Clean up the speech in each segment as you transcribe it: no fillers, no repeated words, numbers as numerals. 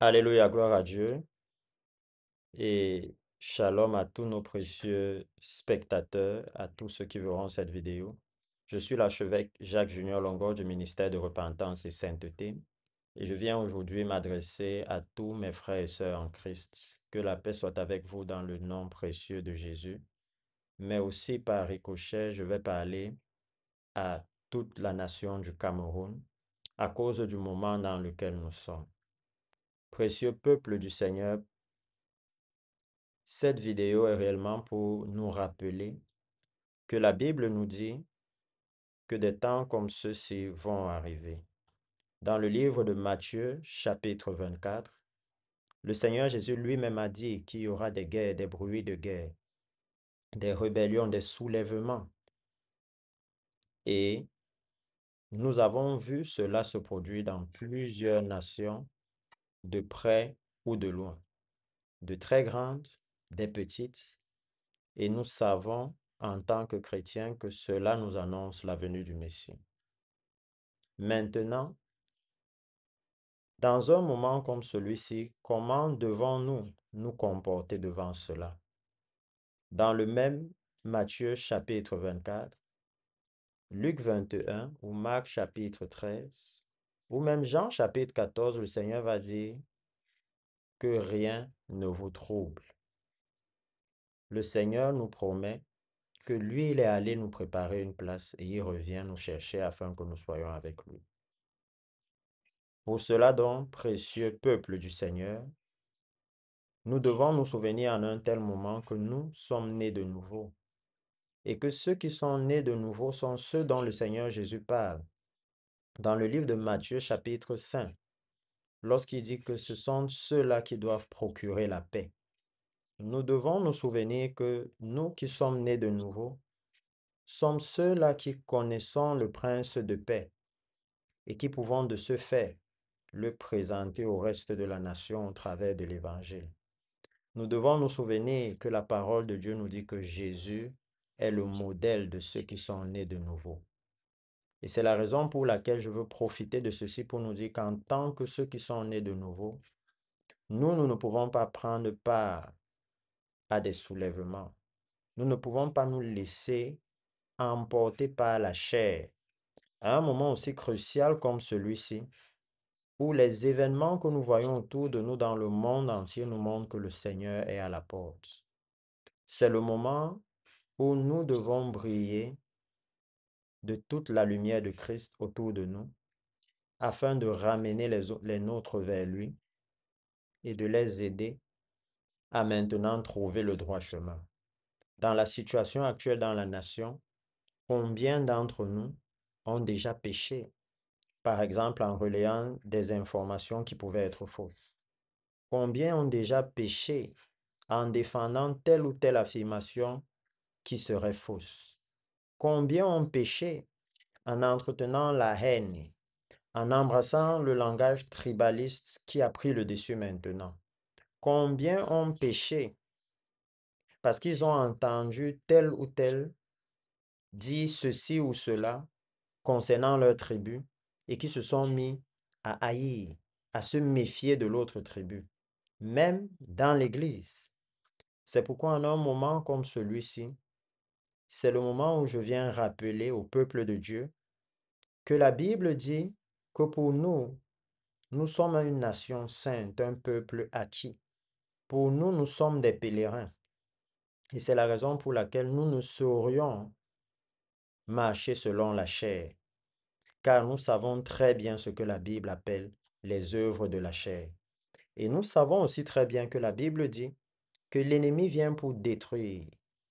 Alléluia, gloire à Dieu et shalom à tous nos précieux spectateurs, à tous ceux qui verront cette vidéo. Je suis l'archevêque Jacques Junior Longo du ministère de Repentance et Sainteté et je viens aujourd'hui m'adresser à tous mes frères et sœurs en Christ. Que la paix soit avec vous dans le nom précieux de Jésus, mais aussi par ricochet, je vais parler à toute la nation du Cameroun à cause du moment dans lequel nous sommes. Précieux peuple du Seigneur, cette vidéo est réellement pour nous rappeler que la Bible nous dit que des temps comme ceux-ci vont arriver. Dans le livre de Matthieu, chapitre 24, le Seigneur Jésus lui-même a dit qu'il y aura des guerres, des bruits de guerre, des rébellions, des soulèvements. Et nous avons vu cela se produire dans plusieurs nations, de près ou de loin, de très grandes, des petites. Et nous savons en tant que chrétiens que cela nous annonce la venue du Messie. Maintenant, dans un moment comme celui-ci, comment devons-nous nous comporter devant cela? Dans le même Matthieu chapitre 24, Luc 21 ou Marc chapitre 13, ou même Jean chapitre 14, le Seigneur va dire que rien ne vous trouble. Le Seigneur nous promet que lui, il est allé nous préparer une place et il revient nous chercher afin que nous soyons avec lui. Pour cela donc, précieux peuple du Seigneur, nous devons nous souvenir en un tel moment que nous sommes nés de nouveau et que ceux qui sont nés de nouveau sont ceux dont le Seigneur Jésus parle. Dans le livre de Matthieu chapitre 5, lorsqu'il dit que ce sont ceux-là qui doivent procurer la paix, nous devons nous souvenir que nous qui sommes nés de nouveau sommes ceux-là qui connaissons le prince de paix et qui pouvons de ce fait le présenter au reste de la nation au travers de l'Évangile. Nous devons nous souvenir que la parole de Dieu nous dit que Jésus est le modèle de ceux qui sont nés de nouveau. Et c'est la raison pour laquelle je veux profiter de ceci pour nous dire qu'en tant que ceux qui sont nés de nouveau, nous ne pouvons pas prendre part à des soulèvements. Nous ne pouvons pas nous laisser emporter par la chair à un moment aussi crucial comme celui-ci, où les événements que nous voyons autour de nous dans le monde entier nous montrent que le Seigneur est à la porte. C'est le moment où nous devons briller de toute la lumière de Christ autour de nous, afin de ramener les nôtres vers lui et de les aider à maintenant trouver le droit chemin. Dans la situation actuelle dans la nation, combien d'entre nous ont déjà péché, par exemple en relayant des informations qui pouvaient être fausses? Combien ont déjà péché en défendant telle ou telle affirmation qui serait fausse? Combien ont péché en entretenant la haine, en embrassant le langage tribaliste qui a pris le dessus maintenant? Combien ont péché parce qu'ils ont entendu tel ou tel dire ceci ou cela concernant leur tribu et qui se sont mis à haïr, à se méfier de l'autre tribu, même dans l'Église. C'est pourquoi en un moment comme celui-ci, c'est le moment où je viens rappeler au peuple de Dieu que la Bible dit que pour nous, nous sommes une nation sainte, un peuple acquis. Pour nous, nous sommes des pèlerins. Et c'est la raison pour laquelle nous ne saurions marcher selon la chair, car nous savons très bien ce que la Bible appelle les œuvres de la chair. Et nous savons aussi très bien que la Bible dit que l'ennemi vient pour détruire,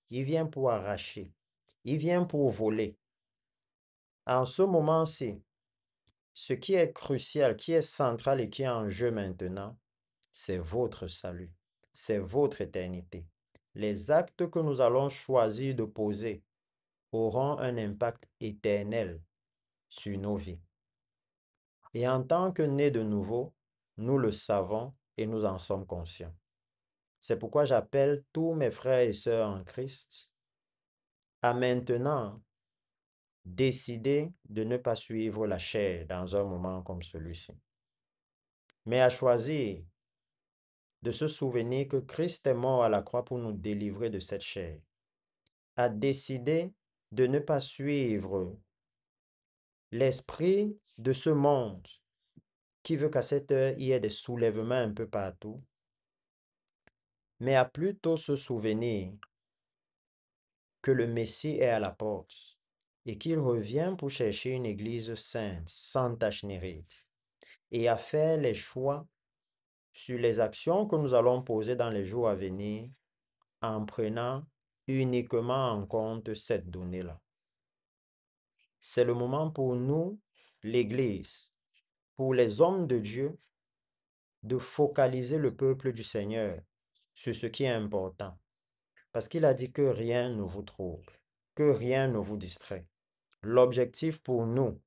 il vient pour arracher, il vient pour voler. En ce moment-ci, ce qui est crucial, qui est central et qui est en jeu maintenant, c'est votre salut, c'est votre éternité. Les actes que nous allons choisir de poser auront un impact éternel sur nos vies. Et en tant que nés de nouveau, nous le savons et nous en sommes conscients. C'est pourquoi j'appelle tous mes frères et sœurs en Christ à maintenant décider de ne pas suivre la chair dans un moment comme celui-ci, mais à choisir de se souvenir que Christ est mort à la croix pour nous délivrer de cette chair, a décidé de ne pas suivre l'esprit de ce monde qui veut qu'à cette heure, il y ait des soulèvements un peu partout, mais à plutôt se souvenir que le Messie est à la porte et qu'il revient pour chercher une église sainte, sans tache ni ride, et à faire les choix sur les actions que nous allons poser dans les jours à venir en prenant uniquement en compte cette donnée-là. C'est le moment pour nous, l'Église, pour les hommes de Dieu, de focaliser le peuple du Seigneur sur ce qui est important. Parce qu'il a dit que rien ne vous trouble, que rien ne vous distrait. L'objectif pour nous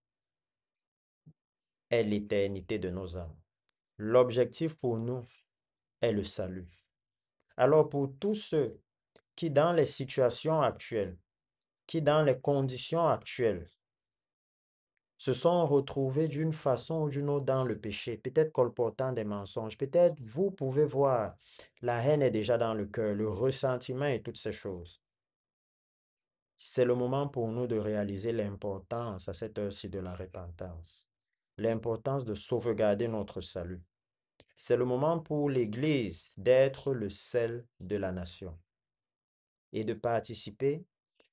est l'éternité de nos âmes. L'objectif pour nous est le salut. Alors pour tous ceux qui dans les situations actuelles, qui dans les conditions actuelles, se sont retrouvés d'une façon ou d'une autre dans le péché, peut-être colportant des mensonges, peut-être vous pouvez voir, la haine est déjà dans le cœur, le ressentiment et toutes ces choses. C'est le moment pour nous de réaliser l'importance à cette heure-ci de la repentance, l'importance de sauvegarder notre salut. C'est le moment pour l'Église d'être le sel de la nation et de participer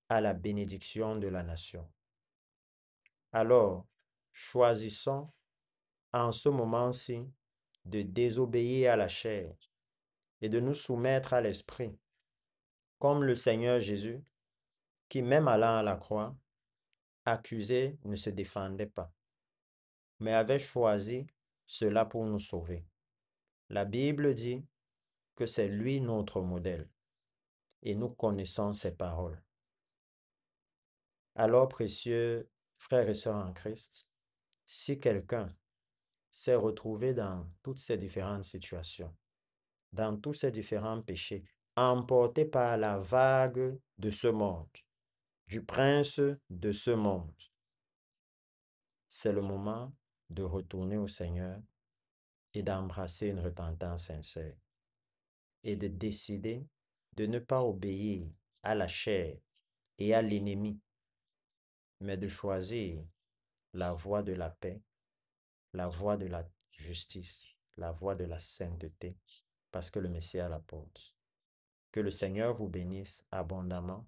à la bénédiction de la nation. Alors, choisissons en ce moment-ci de désobéir à la chair et de nous soumettre à l'esprit, comme le Seigneur Jésus, qui même allant à la croix, accusé, ne se défendait pas, mais avait choisi cela pour nous sauver. La Bible dit que c'est lui notre modèle et nous connaissons ses paroles. Alors, précieux frères et sœurs en Christ, si quelqu'un s'est retrouvé dans toutes ces différentes situations, dans tous ces différents péchés, emporté par la vague de ce monde, du prince de ce monde, c'est le moment de retourner au Seigneur et d'embrasser une repentance sincère et de décider de ne pas obéir à la chair et à l'ennemi, mais de choisir la voie de la paix, la voie de la justice, la voie de la sainteté, parce que le Messie est à la porte. Que le Seigneur vous bénisse abondamment